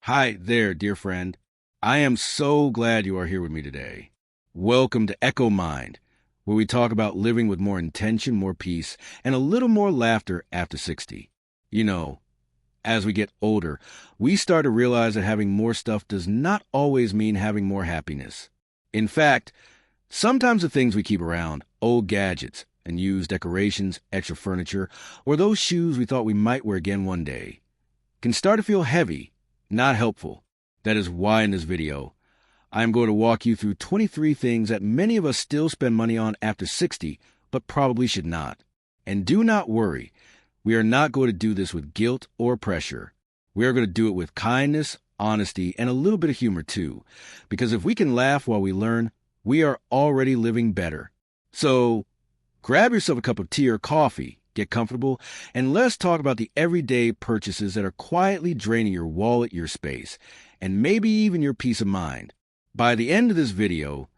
Hi there, dear friend. I am so glad you are here with me today. Welcome to Echo Mind, where we talk about living with more intention, more peace, and a little more laughter after 60. You know, as we get older, we start to realize that having more stuff does not always mean having more happiness. In fact, sometimes the things we keep around, old gadgets and used decorations, extra furniture, or those shoes we thought we might wear again one day, can start to feel heavy, not helpful. That is why in this video, I am going to walk you through 23 things that many of us still spend money on after 60, but probably should not. And do not worry, we are not going to do this with guilt or pressure. We are going to do it with kindness, honesty, and a little bit of humor too. Because if we can laugh while we learn, we are already living better. So, grab yourself a cup of tea or coffee, get comfortable, and let's talk about the everyday purchases that are quietly draining your wallet, your space, and maybe even your peace of mind. By the end of this video,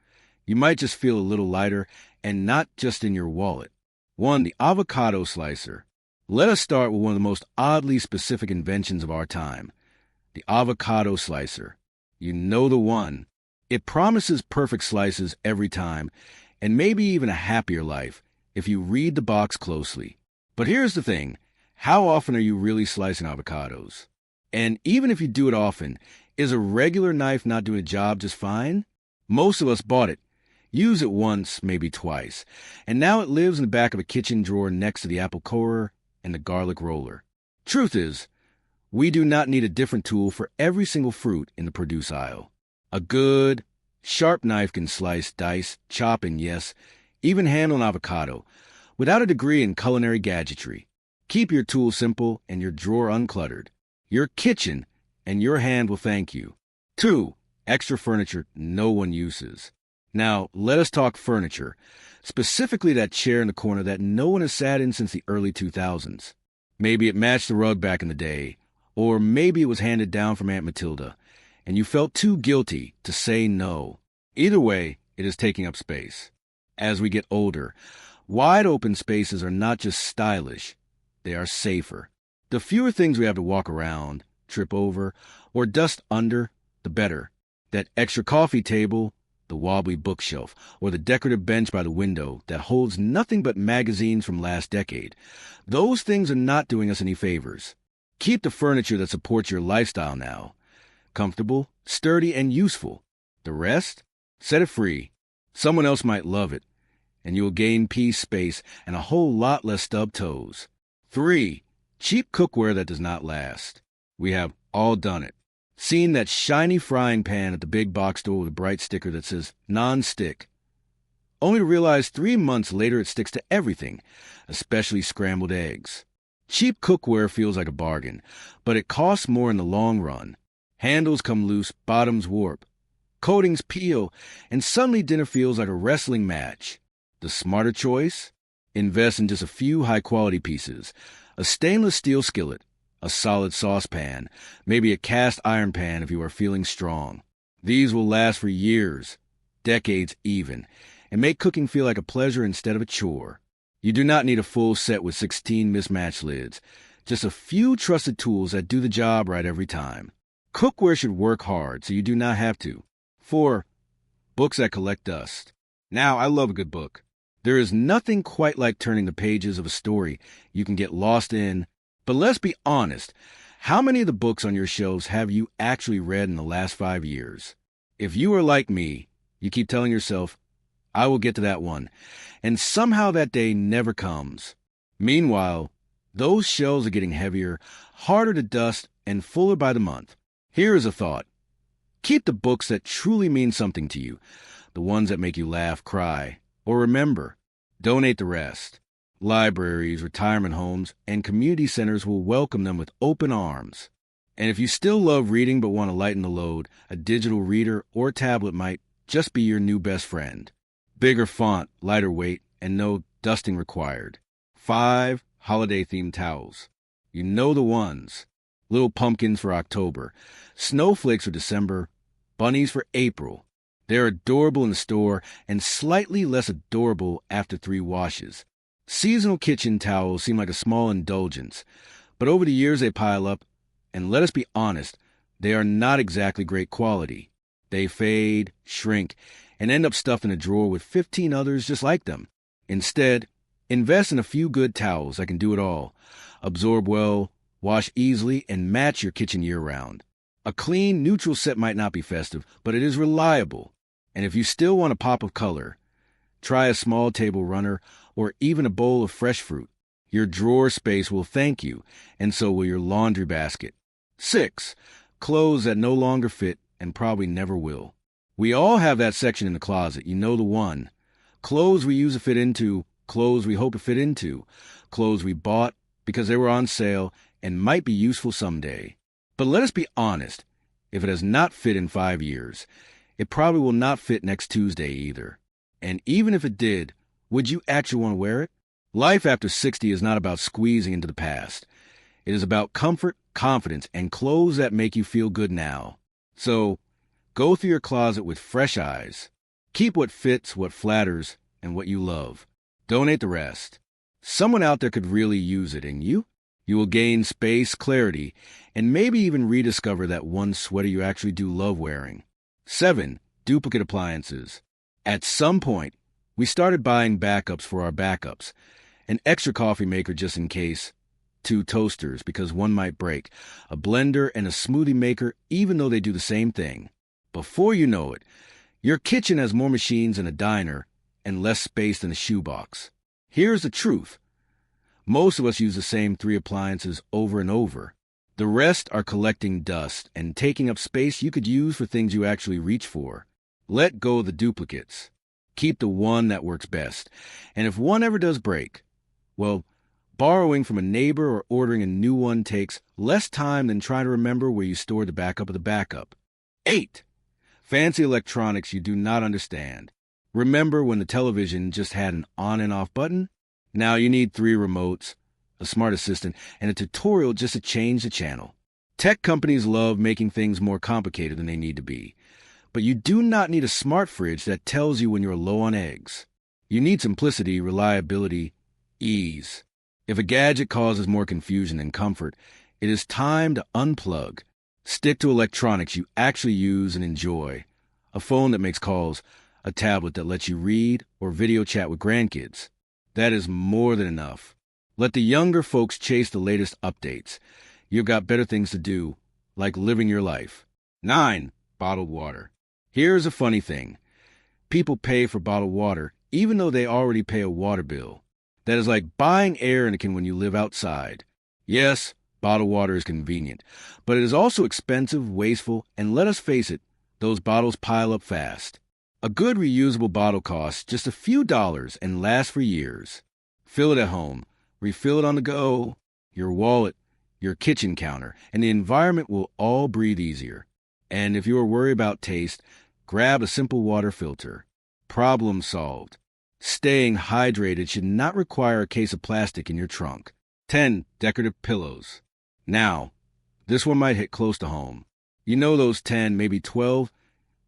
you might just feel a little lighter, and not just in your wallet. 1. The avocado slicer. Let us start with one of the most oddly specific inventions of our time. The avocado slicer. You know the one. It promises perfect slices every time, and maybe even a happier life if you read the box closely. But here's the thing. How often are you really slicing avocados? And even if you do it often, is a regular knife not doing a job just fine? Most of us bought it, used it once, maybe twice, and now it lives in the back of a kitchen drawer next to the apple corer and the garlic roller. Truth is, we do not need a different tool for every single fruit in the produce aisle. A good, sharp knife can slice, dice, chop, and yes, even handle an avocado, without a degree in culinary gadgetry. Keep your tools simple and your drawer uncluttered. Your kitchen and your hand will thank you. 2. Extra furniture no one uses. Now, let us talk furniture, specifically that chair in the corner that no one has sat in since the early 2000s. Maybe it matched the rug back in the day, or maybe it was handed down from Aunt Matilda, and you felt too guilty to say no. Either way, it is taking up space. As we get older, wide open spaces are not just stylish, they are safer. The fewer things we have to walk around, trip over, or dust under, the better. That extra coffee table, the wobbly bookshelf, or the decorative bench by the window that holds nothing but magazines from last decade, those things are not doing us any favors. Keep the furniture that supports your lifestyle now. Comfortable, sturdy, and useful. The rest? Set it free. Someone else might love it, and you'll gain peace, space, and a whole lot less stubbed toes. 3. Cheap cookware that does not last. We have all done it. Seen that shiny frying pan at the big box store with a bright sticker that says non-stick, only to realize 3 months later it sticks to everything, especially scrambled eggs. Cheap cookware feels like a bargain, but it costs more in the long run. Handles come loose, bottoms warp. Coatings peel, and suddenly dinner feels like a wrestling match. The smarter choice? Invest in just a few high-quality pieces. A stainless steel skillet, a solid saucepan, maybe a cast iron pan if you are feeling strong. These will last for years, decades even, and make cooking feel like a pleasure instead of a chore. You do not need a full set with 16 mismatched lids, just a few trusted tools that do the job right every time. Cookware should work hard so you do not have to. 4. Books that collect dust. Now, I love a good book. There is nothing quite like turning the pages of a story you can get lost in. But let's be honest, how many of the books on your shelves have you actually read in the last 5 years? If you are like me, you keep telling yourself, I will get to that one, and somehow that day never comes. Meanwhile, those shelves are getting heavier, harder to dust, and fuller by the month. Here is a thought. Keep the books that truly mean something to you, the ones that make you laugh, cry, or remember. Donate the rest. Libraries, retirement homes, and community centers will welcome them with open arms. And if you still love reading but want to lighten the load, a digital reader or tablet might just be your new best friend. Bigger font, lighter weight, and no dusting required. 5. Holiday-themed towels. You know the ones. Little pumpkins for October, snowflakes for December, bunnies for April. They're adorable in the store and slightly less adorable after 3 washes. Seasonal kitchen towels seem like a small indulgence, but over the years they pile up, and let us be honest, They are not exactly great quality. They fade, shrink, and end up stuffed in a drawer with 15 others just like them. Instead, invest in a few good towels that can do it all. Absorb well, wash easily, and match your kitchen year-round. A clean, neutral set might not be festive, but it is reliable. And if you still want a pop of color, try a small table runner or even a bowl of fresh fruit. Your drawer space will thank you, and so will your laundry basket. 6. Clothes that no longer fit and probably never will. We all have that section in the closet, you know the one. Clothes we use to fit into, clothes we hope to fit into, clothes we bought because they were on sale and might be useful someday. But let us be honest, if it has not fit in 5 years, it probably will not fit next Tuesday either. And even if it did, would you actually want to wear it? Life after 60 is not about squeezing into the past. It is about comfort, confidence, and clothes that make you feel good now. So, go through your closet with fresh eyes. Keep what fits, what flatters, and what you love. Donate the rest. Someone out there could really use it, and you? You will gain space, clarity, and maybe even rediscover that one sweater you actually do love wearing. 7. Duplicate appliances. At some point, we started buying backups for our backups. An extra coffee maker just in case, 2 toasters because one might break, a blender and a smoothie maker even though they do the same thing. Before you know it, your kitchen has more machines than a diner and less space than a shoebox. Here's the truth. Most of us use the same 3 appliances over and over. The rest are collecting dust and taking up space you could use for things you actually reach for. Let go of the duplicates. Keep the one that works best. And if one ever does break, well, borrowing from a neighbor or ordering a new one takes less time than trying to remember where you stored the backup of the backup. 8. Fancy electronics you do not understand. Remember when the television just had an on and off button? Now you need 3 remotes, a smart assistant, and a tutorial just to change the channel. Tech companies love making things more complicated than they need to be. But you do not need a smart fridge that tells you when you're low on eggs. You need simplicity, reliability, ease. If a gadget causes more confusion than comfort, it is time to unplug. Stick to electronics you actually use and enjoy. A phone that makes calls, a tablet that lets you read or video chat with grandkids. That is more than enough. Let the younger folks chase the latest updates. You've got better things to do, like living your life. 9. Bottled water. Here's a funny thing. People pay for bottled water even though they already pay a water bill. That is like buying air in a can when you live outside. Yes, bottled water is convenient, but it is also expensive, wasteful, and let us face it, those bottles pile up fast. A good reusable bottle costs just a few dollars and lasts for years. Fill it at home, refill it on the go, your wallet, your kitchen counter, and the environment will all breathe easier. And if you are worried about taste, grab a simple water filter. Problem solved. Staying hydrated should not require a case of plastic in your trunk. 10. Decorative pillows. Now, this one might hit close to home. You know those 10, maybe 12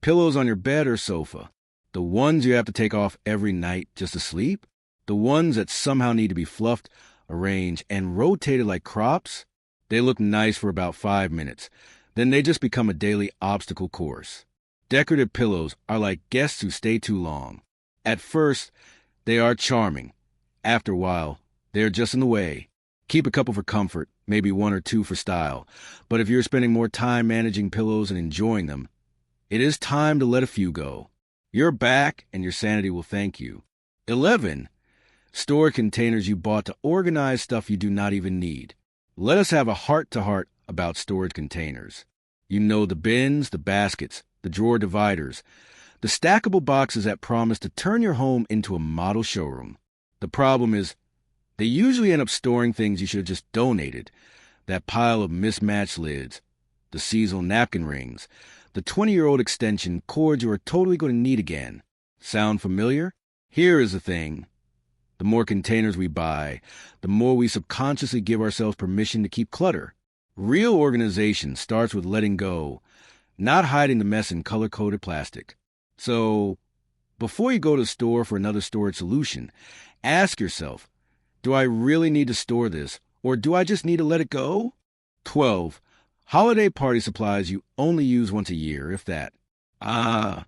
pillows on your bed or sofa. The ones you have to take off every night just to sleep. The ones that somehow need to be fluffed, arranged, and rotated like crops. They look nice for about 5 minutes. Then they just become a daily obstacle course. Decorative pillows are like guests who stay too long. At first, they are charming. After a while, they are just in the way. Keep a couple for comfort, maybe 1 or 2 for style. But if you're spending more time managing pillows and enjoying them, it is time to let a few go. Your back and your sanity will thank you. 11. Store containers you bought to organize stuff you do not even need. Let us have a heart-to-heart about storage containers. You know the bins, the baskets, the drawer dividers, the stackable boxes that promise to turn your home into a model showroom. The problem is, they usually end up storing things you should have just donated. That pile of mismatched lids, the seasonal napkin rings, the 20-year-old extension cords you are totally going to need again. Sound familiar? Here is the thing. The more containers we buy, the more we subconsciously give ourselves permission to keep clutter. Real organization starts with letting go, not hiding the mess in color-coded plastic. So, before you go to the store for another storage solution, ask yourself, do I really need to store this, or do I just need to let it go? 12. Holiday party supplies you only use once a year, if that. Ah,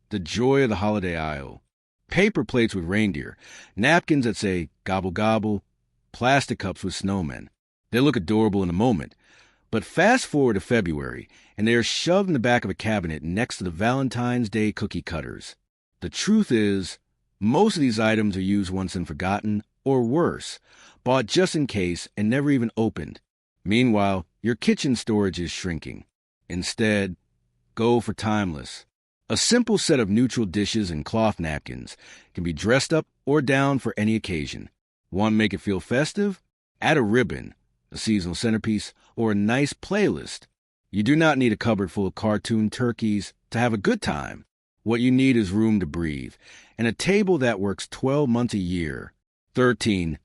the joy of the holiday aisle. Paper plates with reindeer, napkins that say gobble gobble, plastic cups with snowmen. They look adorable in a moment, but fast forward to February, and they are shoved in the back of a cabinet next to the Valentine's Day cookie cutters. The truth is, most of these items are used once and forgotten, or worse, bought just in case and never even opened. Meanwhile, your kitchen storage is shrinking. Instead, go for timeless. A simple set of neutral dishes and cloth napkins can be dressed up or down for any occasion. Want to make it feel festive? Add a ribbon, a seasonal centerpiece, or a nice playlist. You do not need a cupboard full of cartoon turkeys to have a good time. What you need is room to breathe, and a table that works 12 months a year. 13.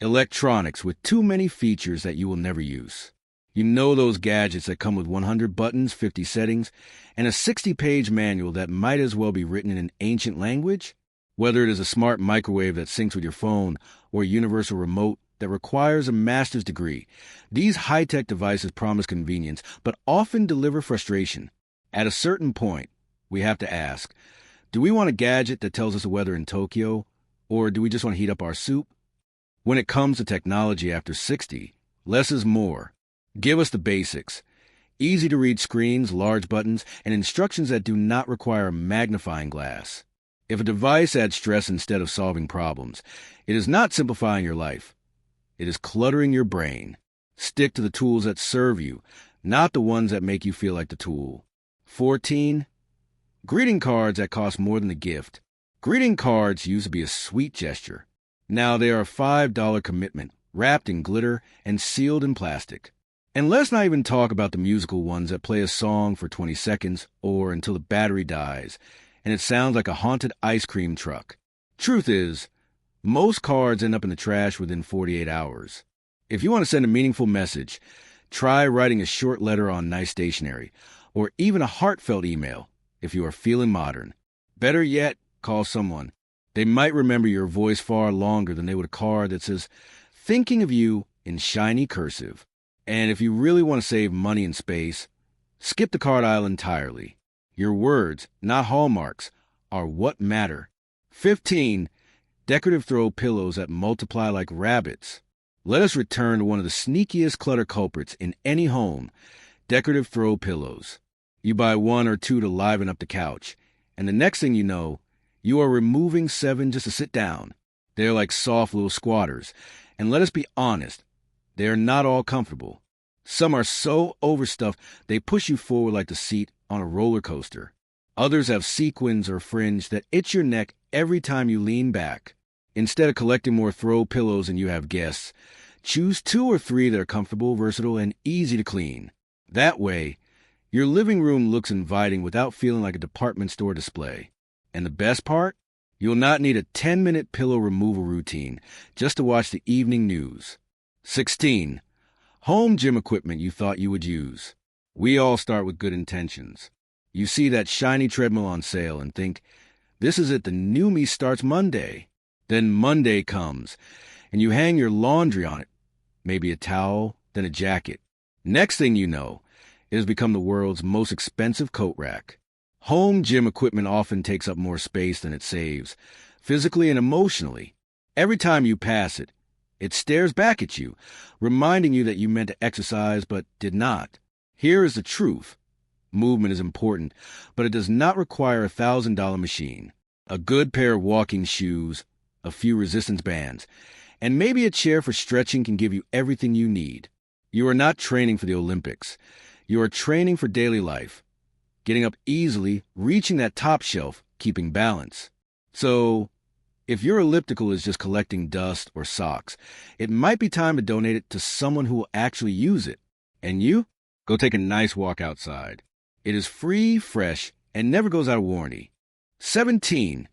Electronics with too many features that you will never use. You know those gadgets that come with 100 buttons, 50 settings, and a 60-page manual that might as well be written in an ancient language? Whether it is a smart microwave that syncs with your phone or a universal remote that requires a master's degree, these high-tech devices promise convenience but often deliver frustration. At a certain point, we have to ask, do we want a gadget that tells us the weather in Tokyo, or do we just want to heat up our soup? When it comes to technology after 60, less is more. Give us the basics. Easy-to-read screens, large buttons, and instructions that do not require a magnifying glass. If a device adds stress instead of solving problems, it is not simplifying your life. It is cluttering your brain. Stick to the tools that serve you, not the ones that make you feel like the tool. 14. Greeting cards that cost more than the gift. Greeting cards used to be a sweet gesture. Now they are a $5 commitment, wrapped in glitter and sealed in plastic. And let's not even talk about the musical ones that play a song for 20 seconds or until the battery dies, and it sounds like a haunted ice cream truck. Truth is, most cards end up in the trash within 48 hours. If you want to send a meaningful message, try writing a short letter on nice stationery, or even a heartfelt email if you are feeling modern. Better yet, call someone. They might remember your voice far longer than they would a card that says, "Thinking of you," in shiny cursive. And if you really want to save money and space, skip the card aisle entirely. Your words, not hallmarks, are what matter. 15. Decorative throw pillows that multiply like rabbits. Let us return to one of the sneakiest clutter culprits in any home, decorative throw pillows. You buy one or two to liven up the couch, and the next thing you know, you are removing 7 just to sit down. They're like soft little squatters, and let us be honest, they are not all comfortable. Some are so overstuffed they push you forward like the seat on a roller coaster. Others have sequins or fringe that itch your neck every time you lean back. Instead of collecting more throw pillows and you have guests, choose 2 or 3 that are comfortable, versatile, and easy to clean. That way, your living room looks inviting without feeling like a department store display. And the best part? You'll not need a 10-minute pillow removal routine just to watch the evening news. 16. Home gym equipment you thought you would use. We all start with good intentions. You see that shiny treadmill on sale and think, this is it, the new me starts Monday. Then Monday comes, and you hang your laundry on it. Maybe a towel, then a jacket. Next thing you know, it has become the world's most expensive coat rack. Home gym equipment often takes up more space than it saves, physically and emotionally. Every time you pass it, it stares back at you, reminding you that you meant to exercise but did not. Here is the truth. Movement is important, but it does not require a $1,000 machine. A good pair of walking shoes, a few resistance bands, and maybe a chair for stretching can give you everything you need. You are not training for the Olympics. You are training for daily life. Getting up easily, reaching that top shelf, keeping balance. So, if your elliptical is just collecting dust or socks, it might be time to donate it to someone who will actually use it. And you? Go take a nice walk outside. It is free, fresh, and never goes out of warranty. 17.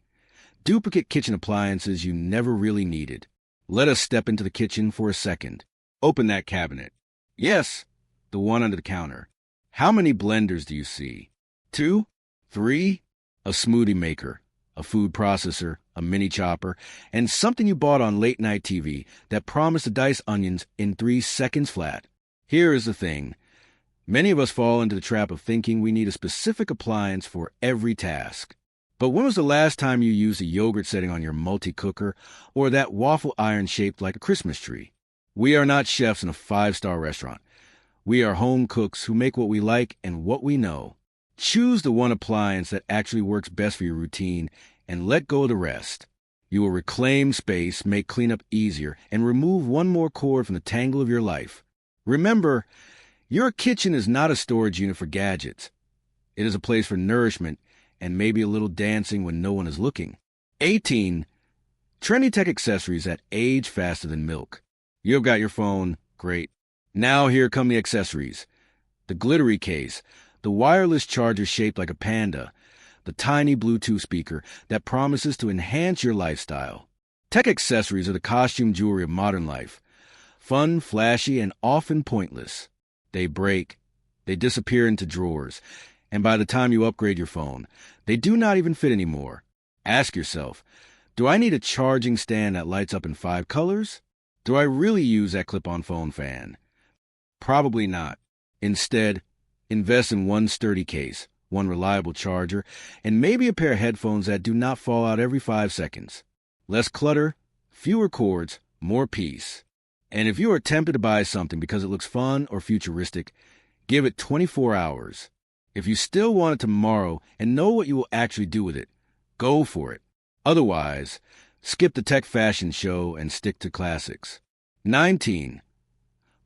Duplicate kitchen appliances you never really needed. Let us step into the kitchen for a second. Open that cabinet. Yes, the one under the counter. How many blenders do you see? 2? 3? A smoothie maker, a food processor, a mini chopper, and something you bought on late night TV that promised to dice onions in 3 seconds flat. Here is the thing. Many of us fall into the trap of thinking we need a specific appliance for every task. But when was the last time you used a yogurt setting on your multi-cooker or that waffle iron shaped like a Christmas tree? We are not chefs in a five-star restaurant. We are home cooks who make what we like and what we know. Choose the one appliance that actually works best for your routine and let go of the rest. You will reclaim space, make cleanup easier, and remove one more cord from the tangle of your life. Remember, your kitchen is not a storage unit for gadgets. It is a place for nourishment and maybe a little dancing when no one is looking. 18. Trendy tech accessories that age faster than milk. You've got your phone. Great. Now here come the accessories. The glittery case, the wireless charger shaped like a panda, the tiny Bluetooth speaker that promises to enhance your lifestyle. Tech accessories are the costume jewelry of modern life. Fun, flashy, and often pointless. They break, they disappear into drawers, and by the time you upgrade your phone, they do not even fit anymore. Ask yourself, do I need a charging stand that lights up in 5 colors? Do I really use that clip-on phone fan? Probably not. Instead, invest in one sturdy case, one reliable charger, and maybe a pair of headphones that do not fall out every 5 seconds. Less clutter, fewer cords, more peace. And if you are tempted to buy something because it looks fun or futuristic, give it 24 hours. If you still want it tomorrow and know what you will actually do with it, go for it. Otherwise, skip the tech fashion show and stick to classics. 19.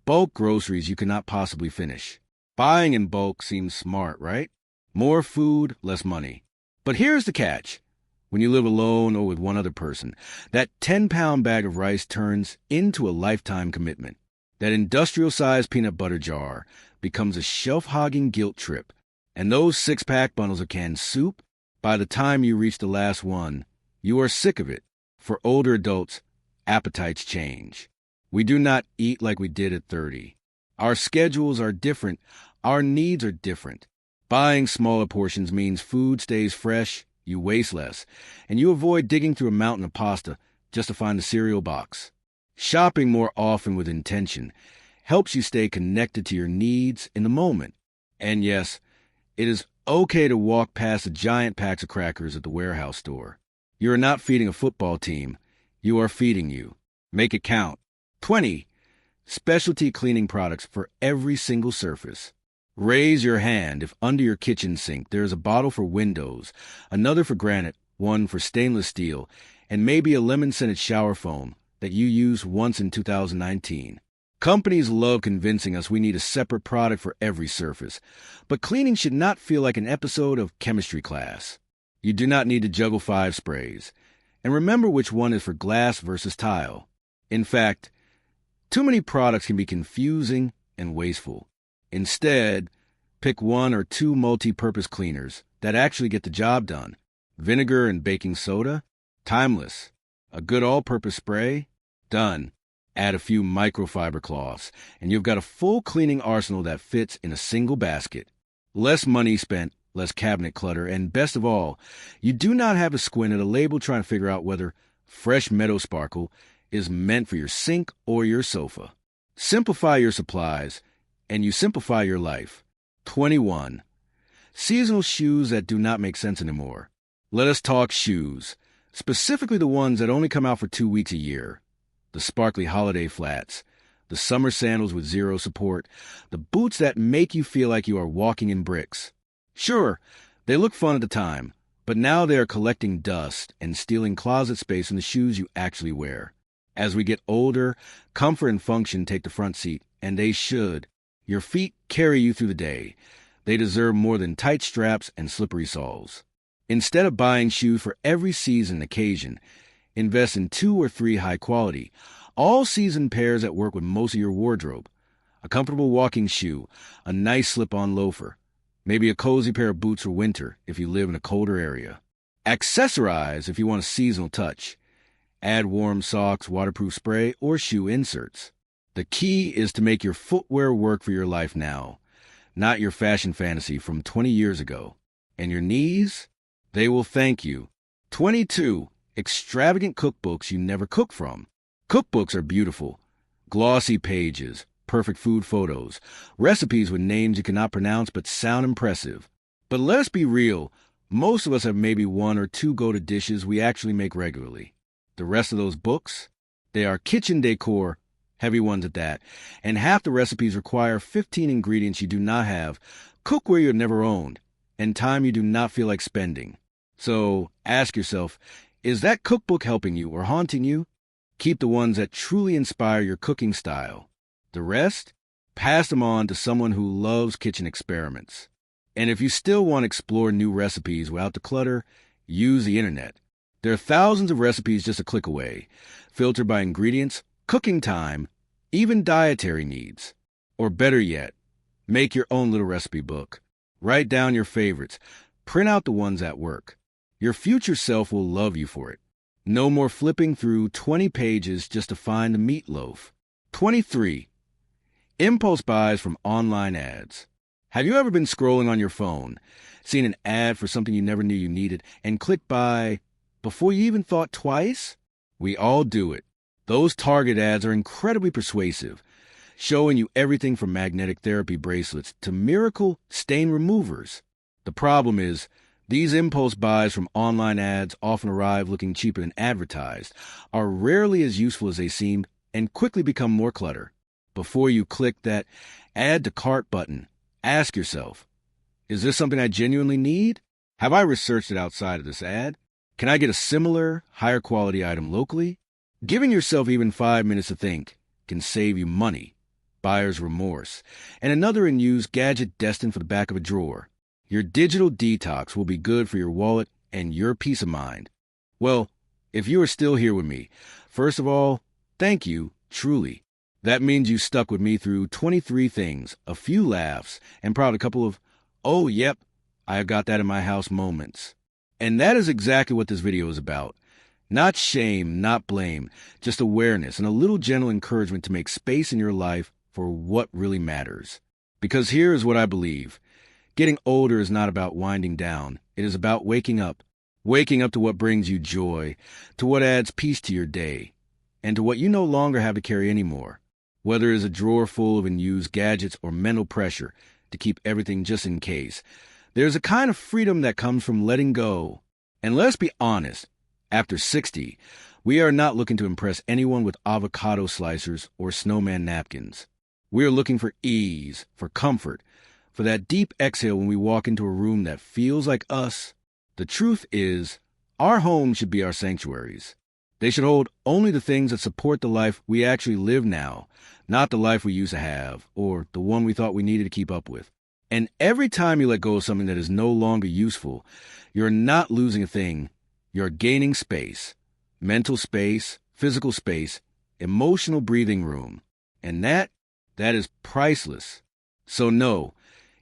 Bulk groceries you cannot possibly finish. Buying in bulk seems smart, right? More food, less money. But here's the catch. When you live alone or with one other person, that 10-pound bag of rice turns into a lifetime commitment. That industrial-sized peanut butter jar becomes a shelf-hogging guilt trip. And those 6-pack bundles of canned soup, by the time you reach the last one, you are sick of it. For older adults, appetites change. We do not eat like we did at 30. Our schedules are different. Our needs are different. Buying smaller portions means food stays fresh, you waste less, and you avoid digging through a mountain of pasta just to find a cereal box. Shopping more often with intention helps you stay connected to your needs in the moment. And yes, it is okay to walk past the giant packs of crackers at the warehouse store. You are not feeding a football team. You are feeding you. Make it count. 20. Specialty cleaning products for every single surface. Raise your hand if under your kitchen sink there is a bottle for windows, another for granite, one for stainless steel, and maybe a lemon-scented shower foam that you used once in 2019. Companies love convincing us we need a separate product for every surface, but cleaning should not feel like an episode of chemistry class. You do not need to juggle 5 sprays. And remember which one is for glass versus tile. In fact, too many products can be confusing and wasteful. Instead, pick 1 or 2 multi-purpose cleaners that actually get the job done. Vinegar and baking soda? Timeless. A good all-purpose spray? Done. Add a few microfiber cloths, and you've got a full cleaning arsenal that fits in a single basket. Less money spent, less cabinet clutter, and best of all, you do not have to squint at a label trying to figure out whether Fresh Meadow Sparkle is meant for your sink or your sofa. Simplify your supplies, and you simplify your life. 21. Seasonal shoes that do not make sense anymore. Let us talk shoes, specifically the ones that only come out for 2 weeks a year. The sparkly holiday flats, the summer sandals with zero support, the boots that make you feel like you are walking in bricks. Sure, they look fun at the time, but now they are collecting dust and stealing closet space in the shoes you actually wear. As we get older, comfort and function take the front seat, and they should. Your feet carry you through the day. They deserve more than tight straps and slippery soles. Instead of buying shoes for every season and occasion, invest in 2 or 3 high-quality, all-season pairs that work with most of your wardrobe. A comfortable walking shoe, a nice slip-on loafer, maybe a cozy pair of boots for winter if you live in a colder area. Accessorize if you want a seasonal touch. Add warm socks, waterproof spray, or shoe inserts. The key is to make your footwear work for your life now, not your fashion fantasy from 20 years ago. And your knees? They will thank you. 22. Extravagant cookbooks you never cook from. Cookbooks are beautiful. Glossy pages, perfect food photos, recipes with names you cannot pronounce but sound impressive. But let's be real, most of us have maybe one or two go-to dishes we actually make regularly. The rest of those books, they are kitchen decor, heavy ones at that, and half the recipes require 15 ingredients you do not have, cookware you have never owned, and time you do not feel like spending. So ask yourself, is that cookbook helping you or haunting you? Keep the ones that truly inspire your cooking style. The rest, pass them on to someone who loves kitchen experiments. And if you still want to explore new recipes without the clutter, use the internet. There are thousands of recipes just a click away, filtered by ingredients, cooking time, even dietary needs. Or better yet, make your own little recipe book. Write down your favorites. Print out the ones that work. Your future self will love you for it. No more flipping through 20 pages just to find the meatloaf. 23. Impulse buys from online ads. Have you ever been scrolling on your phone, seen an ad for something you never knew you needed, and clicked buy before you even thought twice? We all do it. Those Target ads are incredibly persuasive, showing you everything from magnetic therapy bracelets to miracle stain removers. The problem is, these impulse buys from online ads often arrive looking cheaper than advertised, are rarely as useful as they seem, and quickly become more clutter. Before you click that Add to Cart button, ask yourself, is this something I genuinely need? Have I researched it outside of this ad? Can I get a similar, higher quality item locally? Giving yourself even 5 minutes to think can save you money, buyer's remorse, and another unused gadget destined for the back of a drawer. Your digital detox will be good for your wallet and your peace of mind. Well, if you are still here with me, first of all, thank you, truly. That means you stuck with me through 23 things, a few laughs, and probably a couple of, oh, yep, I got that in my house moments. And that is exactly what this video is about. Not shame, not blame, just awareness and a little gentle encouragement to make space in your life for what really matters. Because here is what I believe. Getting older is not about winding down. It is about waking up. Waking up to what brings you joy, to what adds peace to your day, and to what you no longer have to carry anymore. Whether it is a drawer full of unused gadgets or mental pressure to keep everything just in case, there's a kind of freedom that comes from letting go. And let's be honest, after 60, we are not looking to impress anyone with avocado slicers or snowman napkins. We are looking for ease, for comfort, for that deep exhale when we walk into a room that feels like us. The truth is, our homes should be our sanctuaries. They should hold only the things that support the life we actually live now, not the life we used to have, or the one we thought we needed to keep up with. And every time you let go of something that is no longer useful, you're not losing a thing. You're gaining space, mental space, physical space, emotional breathing room. And that is priceless. So no,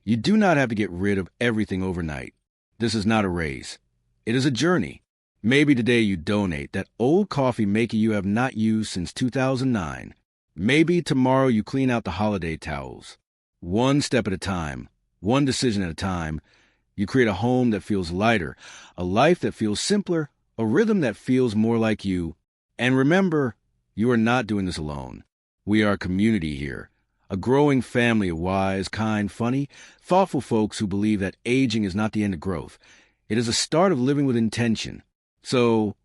you do not have to get rid of everything overnight. This is not a race. It is a journey. Maybe today you donate that old coffee maker you have not used since 2009. Maybe tomorrow you clean out the holiday towels. One step at a time, one decision at a time, you create a home that feels lighter, a life that feels simpler, a rhythm that feels more like you. And remember, you are not doing this alone. We are a community here. A growing family of wise, kind, funny, thoughtful folks who believe that aging is not the end of growth. It is a start of living with intention. So,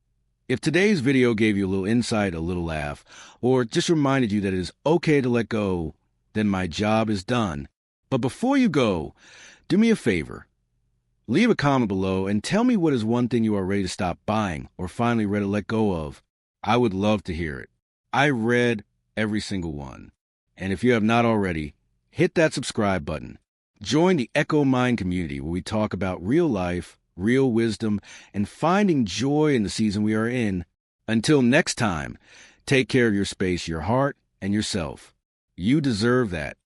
if today's video gave you a little insight, a little laugh, or just reminded you that it is okay to let go, then my job is done. But before you go, do me a favor. Leave a comment below and tell me what is one thing you are ready to stop buying or finally ready to let go of. I would love to hear it. I read every single one. And if you have not already, hit that subscribe button. Join the Echo Mind community where we talk about real life, real wisdom, and finding joy in the season we are in. Until next time, take care of your space, your heart, and yourself. You deserve that.